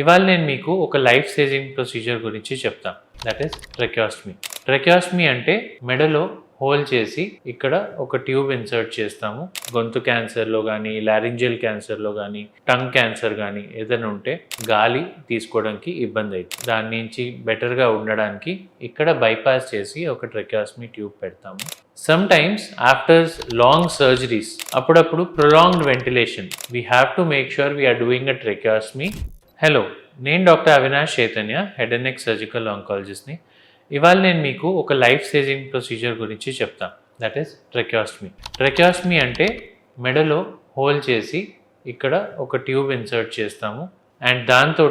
ఇవాళ నేను మీకు ఒక లైఫ్ సేవింగ్ ప్రొసీజర్ గురించి చెప్తాను. That is ట్రెకియాస్టమీ. ట్రెకియాస్టమీ అంటే మెడలో హోల్ చేసి ఇక్కడ ఒక ట్యూబ్ ఇన్సర్ట్ చేస్తాము. గొంతు క్యాన్సర్లో కానీ, లారింజియల్ క్యాన్సర్లో కానీ, టంగ్ క్యాన్సర్ కానీ ఏదైనా ఉంటే గాలి తీసుకోవడానికి ఇబ్బంది అవుతుంది. దాని నుంచి బెటర్గా ఉండడానికి ఇక్కడ బైపాస్ చేసి ఒక ట్రెకియాస్టమీ ట్యూబ్ పెడతాము. Sometimes after long surgeries అప్పుడప్పుడు prolonged ventilation we have to make sure we're doing a tracheostomy. Hello, నేను doctor Avinash Chaitanya, head and neck surgical ఆంకాలజిస్ట్ని. ఇవాళ నేను మీకు ఒక లైఫ్ సేవింగ్ ప్రొసీజర్ గురించి చెప్తాను. That is ట్రెకియాస్టమీ. ట్రెకియాస్టమీ అంటే మెడలో హోల్ చేసి ఇక్కడ ఒక ట్యూబ్ ఇన్సర్ట్ చేస్తాము అండ్ దాంతో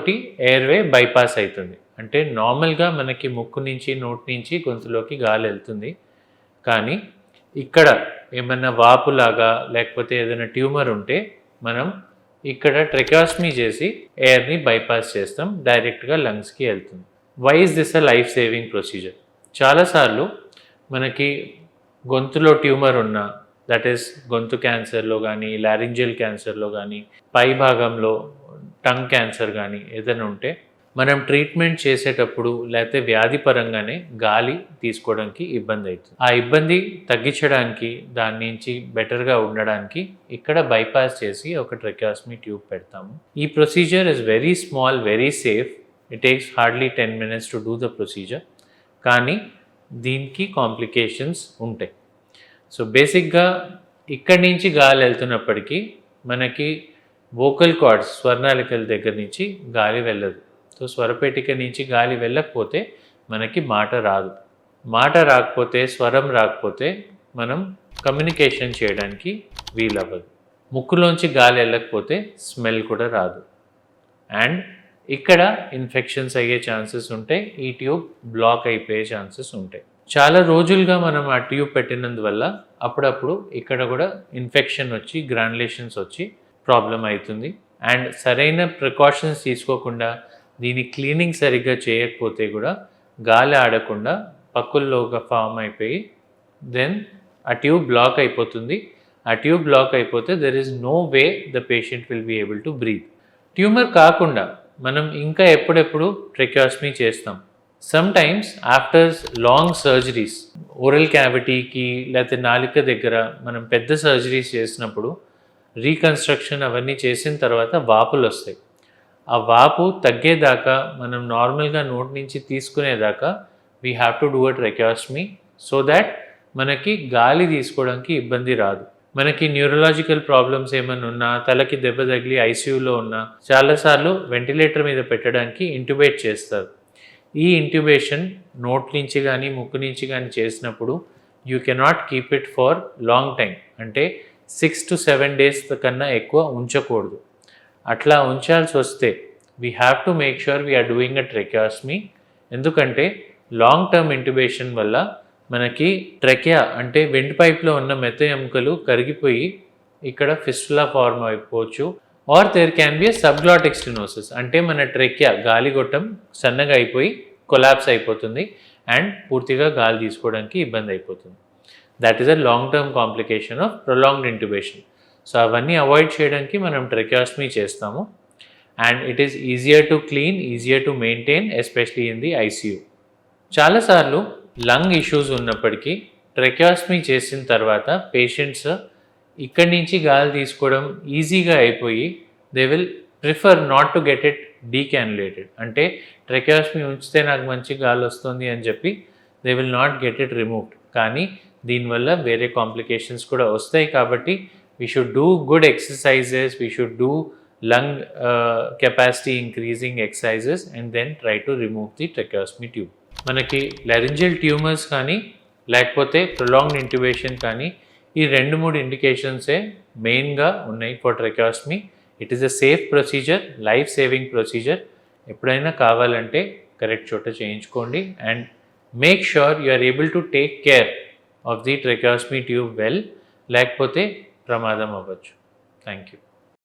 ఎయిర్వే బైపాస్ అవుతుంది. అంటే నార్మల్గా మనకి ముక్కు నుంచి, నోటి నుంచి గొంతులోకి గాలి వెళ్తుంది. కానీ ఇక్కడ ఏమన్నా వాపులాగా లేకపోతే ఏదైనా ట్యూమర్ ఉంటే మనం ఇక్కడ ట్రెకియాస్టమీ చేసి ఎయిర్ని బైపాస్ చేస్తాం, డైరెక్ట్గా లంగ్స్కి వెళ్తుంది. Why is this a life saving procedure? చాలాసార్లు మనకి గొంతులో ట్యూమర్ ఉన్నా, దట్ ఈస్ గొంతు క్యాన్సర్లో కానీ, లారింజియల్ క్యాన్సర్లో కానీ, పై భాగంలో టంగ్ క్యాన్సర్ కానీ ఏదైనా ఉంటే మనం ట్రీట్మెంట్ చేసేటప్పుడు లేకపోతే వ్యాధి పరంగానే గాలి తీసుకోవడానికి ఇబ్బంది అవుతుంది. ఆ ఇబ్బంది తగ్గించడానికి, దాని నుంచి బెటర్గా ఉండడానికి ఇక్కడ బైపాస్ చేసి ఒక ట్రెకియాస్టమీ ట్యూబ్ పెడతాము. ఈ procedure is very small, very safe. It takes hardly 10 minutes to do the procedure. కానీ దీనికి కాంప్లికేషన్స్ ఉంటాయి. సో బేసిక్గా ఇక్కడి నుంచి గాలి వెళ్తున్నప్పటికీ మనకి వోకల్ కార్డ్స్, స్వర్ణాలికల దగ్గర నుంచి గాలి వెళ్ళదు. సో స్వరపేటిక నుంచి గాలి వెళ్ళకపోతే మనకి మాట రాదు. మాట రాకపోతే, స్వరం రాకపోతే మనం కమ్యూనికేషన్ చేయడానికి వీలవ్వదు. ముక్కులోంచి గాలి వెళ్ళకపోతే స్మెల్ కూడా రాదు. అండ్ ఇక్కడ ఇన్ఫెక్షన్స్ అయ్యే ఛాన్సెస్ ఉంటాయి. ఈ ట్యూబ్ బ్లాక్ అయిపోయే ఛాన్సెస్ ఉంటాయి. చాలా రోజులుగా మనం ఆ ట్యూబ్ పెట్టినందువల్ల అప్పుడప్పుడు ఇక్కడ కూడా ఇన్ఫెక్షన్ వచ్చి, గ్రాన్యులేషన్స్ వచ్చి ప్రాబ్లం అవుతుంది. అండ్ సరైన ప్రికాషన్స్ తీసుకోకుండా, దీని క్లీనింగ్ సరిగ్గా చేయకపోతే కూడా గాలి ఆడకుండా పక్కుల్లోగా ఫామ్ అయిపోయి దెన్ ఆ ట్యూబ్ బ్లాక్ అయిపోతుంది. ఆ ట్యూబ్ బ్లాక్ అయిపోతే there is no way the patient will be able to breathe. Tumour కాకుండా మనం ఇంకా ఎప్పుడెప్పుడు ట్రెకియాస్టమీ చేస్తాం. Sometimes after long surgeries, oral క్యావిటీకి లేకపోతే నాలిక దగ్గర మనం పెద్ద సర్జరీస్ చేసినప్పుడు రీకన్స్ట్రక్షన్ అవన్నీ చేసిన తర్వాత వాపులు వస్తాయి. ఆ వాపు తగ్గేదాకా, మనం నార్మల్గా నోటి నుంచి తీసుకునేదాకా we have to do a tracheostomy so that మనకి గాలి తీసుకోవడానికి ఇబ్బంది రాదు. మనకి న్యూరలాజికల్ ప్రాబ్లమ్స్ ఏమైనా ఉన్నా, తలకి దెబ్బ తగిలి ఐసీయూలో ఉన్నా చాలాసార్లు వెంటిలేటర్ మీద పెట్టడానికి ఇంట్యుబేట్ చేస్తారు. ఈ ఇంట్యుబేషన్ నోట్ నుంచి కానీ, ముక్కు నుంచి కానీ చేసినప్పుడు you cannot keep it for long time. అంటే 6 to 7 days కన్నా ఎక్కువ ఉంచకూడదు. అట్లా ఉంచాల్సి వస్తే we have to make sure we're doing a tracheostomy. ఎందుకంటే లాంగ్ టర్మ్ ఇంట్యుబేషన్ వల్ల మనకి ట్రెకియా అంటే వెంట్ పైప్లో ఉన్న మెత్త ఎముకలు కరిగిపోయి ఇక్కడ ఫిస్టులా ఫార్మ్ అయిపోవచ్చు. Or there can be a subglottic stenosis. అంటే మన ట్రెకియా గాలిగొట్టం సన్నగా అయిపోయి కొలాప్స్ అయిపోతుంది అండ్ పూర్తిగా గాలి తీసుకోవడానికి ఇబ్బంది అయిపోతుంది. That is a long term complication of prolonged intubation. So అవన్నీ అవాయిడ్ చేయడానికి మనం ట్రెకియాస్టమీ చేస్తాము. And it is easier to clean, easier to maintain, especially in the ICU. చాలాసార్లు లంగ్ ఇష్యూస్ ఉన్నప్పటికీ ట్రెకియాస్టమీ చేసిన తర్వాత పేషెంట్స్ ఇక్కడి నుంచి గాలి తీసుకోవడం ఈజీగా అయిపోయి they will prefer not to get it decannulated. అంటే ట్రెకియాస్టమీ ఉంచితే నాకు మంచి గాలి వస్తుంది అని చెప్పి they will not get it removed. కానీ దీనివల్ల వేరే కాంప్లికేషన్స్ కూడా వస్తాయి. కాబట్టి we should do good exercises, we should do lung capacity increasing exercises and then try to remove the tracheostomy tube. మనకి లారింజియల్ ట్యూమర్స్ కానీ లేకపోతే ప్రొలాంగ్డ్ ఇంట్యుబేషన్ కానీ ఈ 2-3 ఇండికేషన్సే మెయిన్గా ఉన్నాయి for tracheostomy. It is a safe procedure, life saving procedure. ఎప్పుడైనా కావాలంటే కరెక్ట్ చోట చేయించుకోండి and make sure you are able to take care of the tracheostomy tube well. లేకపోతే ప్రమాదం అవ్వచ్చు. Thank you.